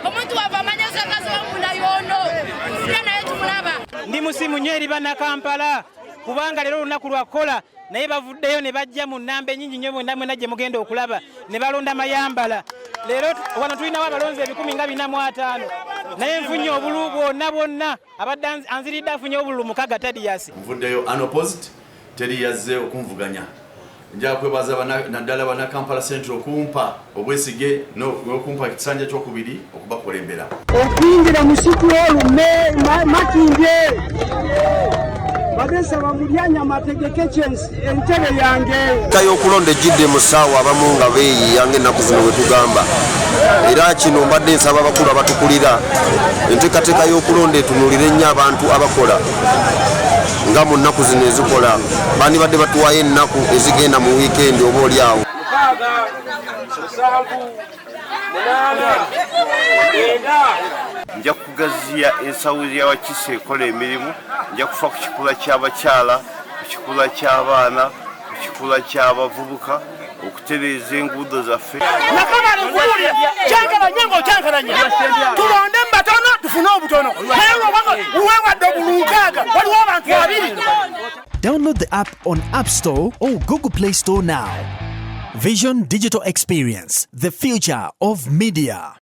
Omuntu wavamanya sakazo wamuna yono. Sina yetu mulaba. Ndi musimu nnyo eri banna Kampala kubanga leero olunaku lwakola naye bavuddeyo ne bajja mu nnamba ennyingi nnyo mwena gye mugenda okulaba ne balonda Mayambala. Leero wano tulinawo abalonzi 145 naye nfunye obululu bwonna abadde anziridde afunye obululu mukaga Tadias. Nvuddeyo unopposed teri yazze okunvuganya. Nja kwebaza naddala bana Kampala Central kumpa obwesige n'okumpa ekisanja ky'okubiri okubakulembera. Okwingira musiku olume Makindye bagesa bamulyanya mategeke entebe yange kayo okulonda ejjidde mu ssaawa abamu nga beeyiiya ng'ennaku zino bwe tugamba era kino mbadde nsaba abakulu abatukulira enteekateeka y'okulonda etunuulire ennyo abantu abakola nga mu nnaku zino ezikola bandibadde batuwayo ennaku ezigenda mu wiikendi oba oli awo. Nja kugaziya ensawo y'Abakiise ekola emirimu, nja kufa ku kikula ky'abakyala, ku kikula ky'abaana, ku kikula ky'abavubuka, okutereeza enguudo zaffe. tulonde mu batono tufune obutono uwewadde obulunkaaga waliwo abantu babiri. Download the app on App Store or Google Play Store now. Vision Digital Experience, the future of media.